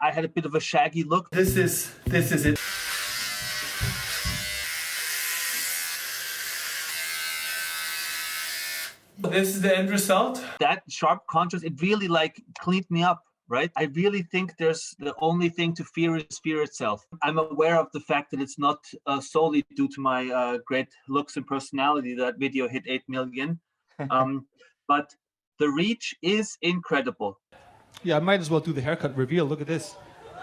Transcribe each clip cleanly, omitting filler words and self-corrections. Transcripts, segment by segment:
I had a bit of a shaggy look. This is it. This is the end result. That sharp contrast, it really like cleaned me up, right? I really think there's the only thing to fear is fear itself. I'm aware of the fact that it's not solely due to my great looks and personality that video hit 8 million. But the reach is incredible. Yeah, I might as well do the haircut reveal. Look at this.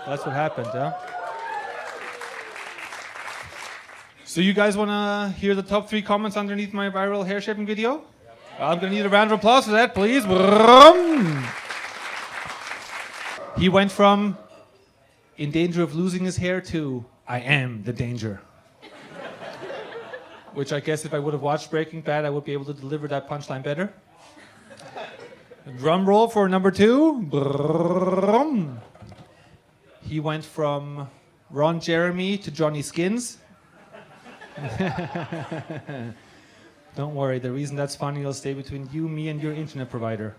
That's what happened, huh? So you guys want to hear the top 3 comments underneath my viral hair shaping video? I'm going to need a round of applause for that, please. He went from in danger of losing his hair to I am the danger. Which I guess if I would have watched Breaking Bad, I would be able to deliver that punchline better. Drum roll for number 2. He went from Ron Jeremy to Johnny Skins. Don't worry, the reason that's funny will stay between you, me, and your internet provider.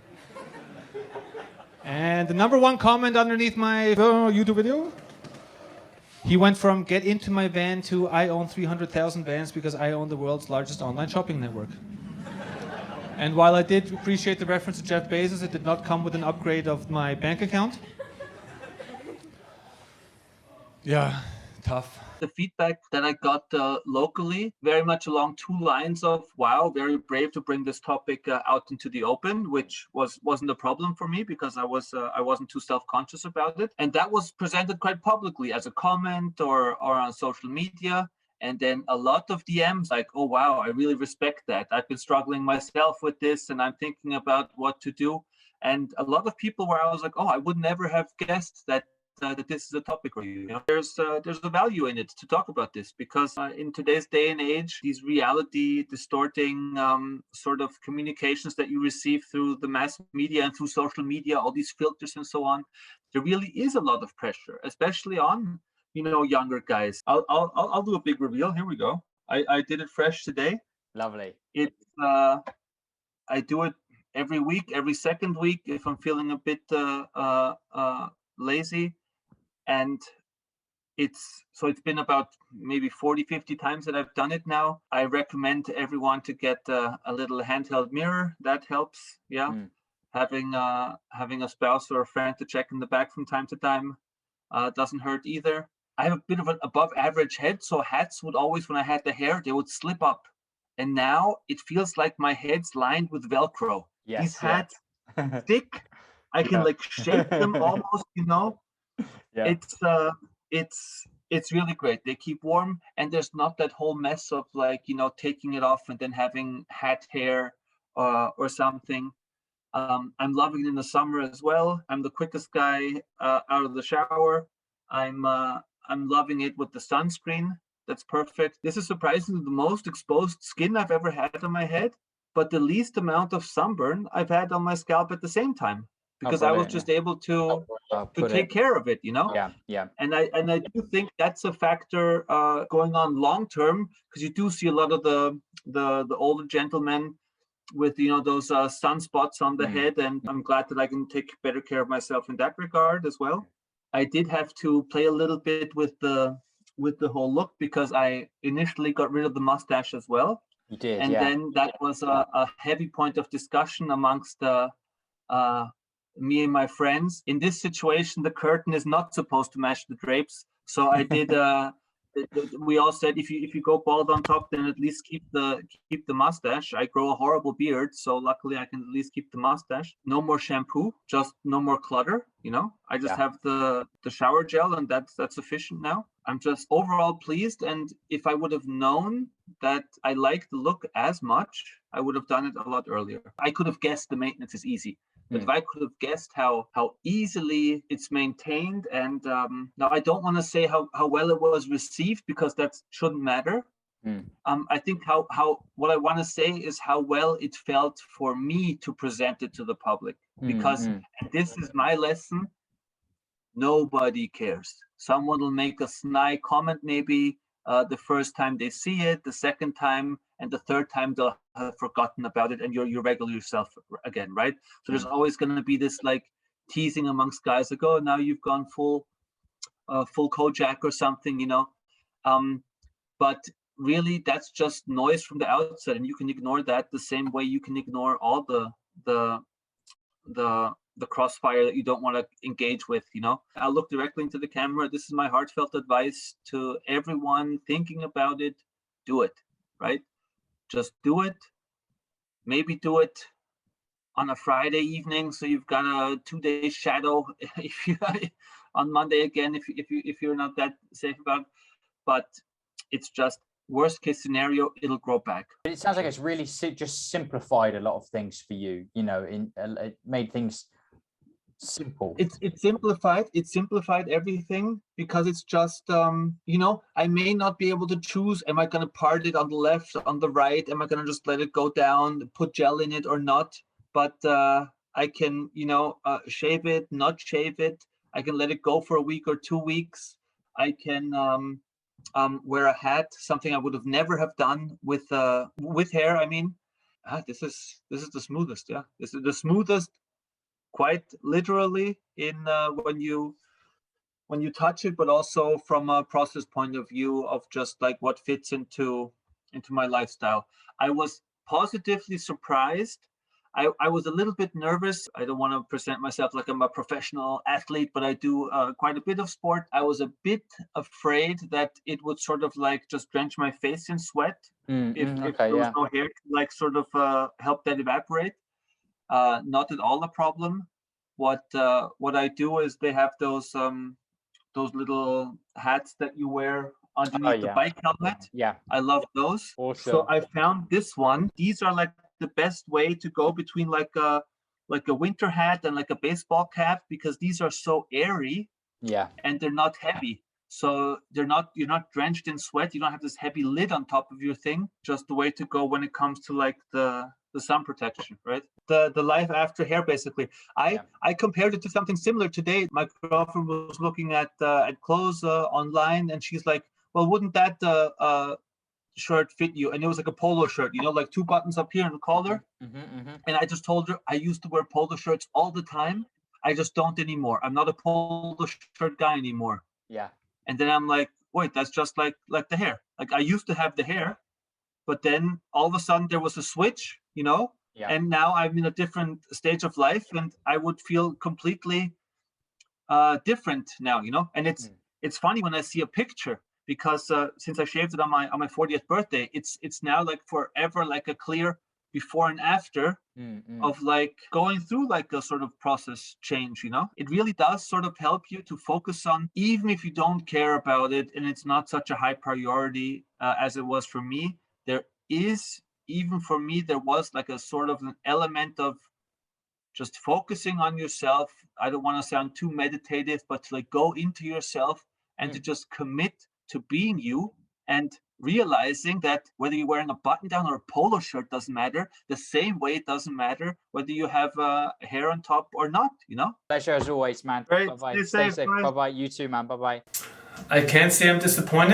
And the number 1 comment underneath my YouTube video, he went from get into my van to I own 300,000 vans because I own the world's largest online shopping network. And while I did appreciate the reference to Jeff Bezos, it did not come with an upgrade of my bank account. Yeah, tough. The feedback that I got locally, very much along 2 lines of, wow, very brave to bring this topic out into the open, which wasn't a problem for me because I wasn't too self-conscious about it. And that was presented quite publicly as a comment or on social media. And then a lot of DMs like, oh, wow, I really respect that. I've been struggling myself with this and I'm thinking about what to do. And a lot of people where I was like, oh, I would never have guessed that this is a topic for you. There's a value in it to talk about this because in today's day and age, these reality distorting sort of communications that you receive through the mass media and through social media, all these filters and so on, there really is a lot of pressure, especially on younger guys. I'll do a big reveal. Here we go. I did it fresh today. Lovely. I do it every week, every second week if I'm feeling a bit lazy. And it's been about maybe 40-50 times that I've done it now. I recommend to everyone to get a little handheld mirror. That helps. Yeah. Having a spouse or a friend to check in the back from time to time doesn't hurt either. I have a bit of an above average head, so hats would always, when I had the hair, they would slip up. And now it feels like my head's lined with Velcro. Yes, these hats stick. I can like shape them almost, Yeah. It's really great. They keep warm and there's not that whole mess of like, taking it off and then having hat hair or something. I'm loving it in the summer as well. I'm the quickest guy out of the shower. I'm loving it with the sunscreen. That's perfect. This is surprisingly the most exposed skin I've ever had on my head, but the least amount of sunburn I've had on my scalp at the same time. Because I was just able to take care of it, Yeah. And I do think that's a factor going on long term, because you do see a lot of the older gentlemen with those sunspots on the head, and I'm glad that I can take better care of myself in that regard as well. I did have to play a little bit with the whole look because I initially got rid of the mustache as well. You did, and then that was a heavy point of discussion amongst me and my friends. In this situation, the curtain is not supposed to match the drapes. So I did, we all said, if you go bald on top, then at least keep the mustache. I grow a horrible beard, so luckily I can at least keep the mustache. No more shampoo, just no more clutter, I just have the shower gel and that's sufficient now. I'm just overall pleased. And if I would have known that I like the look as much, I would have done it a lot earlier. I could have guessed the maintenance is easy. But if I could have guessed how easily it's maintained, and now I don't want to say how well it was received because that shouldn't matter. I think what I want to say is how well it felt for me to present it to the public, because and this is my lesson. Nobody cares. Someone will make a snide comment maybe the first time they see it, the second time, and the third time they'll have forgotten about it, and you're regular yourself again, right? So there's always going to be this like teasing amongst guys like, oh, now you've gone full Kojak or something, but really that's just noise from the outside, and you can ignore that the same way you can ignore all the crossfire that you don't want to engage with. I'll look directly into the camera. This is my heartfelt advice to everyone thinking about it. Do it, right? Just do it. Maybe do it on a Friday evening, so you've got a 2-day shadow if you on Monday again, if you're not that safe about it. But it's just worst case scenario, it'll grow back. It sounds like it's really just simplified a lot of things for you. It made things simple. It simplified everything, because it's just I may not be able to choose, am I going to part it on the left, on the right, am I going to just let it go down, put gel in it or not? But I can shave it, not shave it. I can let it go for a week or 2 weeks. I can wear a hat, something I would have never have done with hair. I mean, this is the smoothest. Yeah, this is the smoothest, quite literally, in when you touch it, but also from a process point of view of just like what fits into my lifestyle. I was positively surprised. I was a little bit nervous. I don't want to present myself like I'm a professional athlete, but I do quite a bit of sport. I was a bit afraid that it would sort of like just drench my face in sweat if there was no hair to like sort of help that evaporate. Not at all a problem. What I do is they have those little hats that you wear underneath the bike helmet. Yeah, I love those. Awesome. So I found this one. These are like the best way to go between like a winter hat and like a baseball cap, because these are so airy. Yeah. And they're not heavy. So you're not drenched in sweat. You don't have this heavy lid on top of your thing. Just the way to go when it comes to like the sun protection, right? The life after hair, basically. I compared it to something similar today. My girlfriend was looking at clothes online, and she's like, well, wouldn't that shirt fit you? And it was like a polo shirt, like 2 buttons up here in the collar. And I just told her I used to wear polo shirts all the time. I just don't anymore. I'm not a polo shirt guy anymore. Yeah. And then I'm like, wait, that's just like the hair. Like I used to have the hair, but then all of a sudden there was a switch, and now I'm in a different stage of life, and I would feel completely different now, And it's funny when I see a picture, because since I shaved it on my 40th birthday, it's now like forever like a clear before and after of like going through like a sort of process change. It really does sort of help you to focus on, even if you don't care about it and it's not such a high priority as it was for me. There was like a sort of an element of just focusing on yourself. I don't want to sound too meditative, but to like go into yourself and to just commit to being you, and realizing that whether you're wearing a button down or a polo shirt doesn't matter. The same way it doesn't matter whether you have hair on top or not, Pleasure as always, man. Right. Bye-bye. Stay Stay safe. safe. Bye-bye. You too, man. Bye-bye. I can't say I'm disappointed.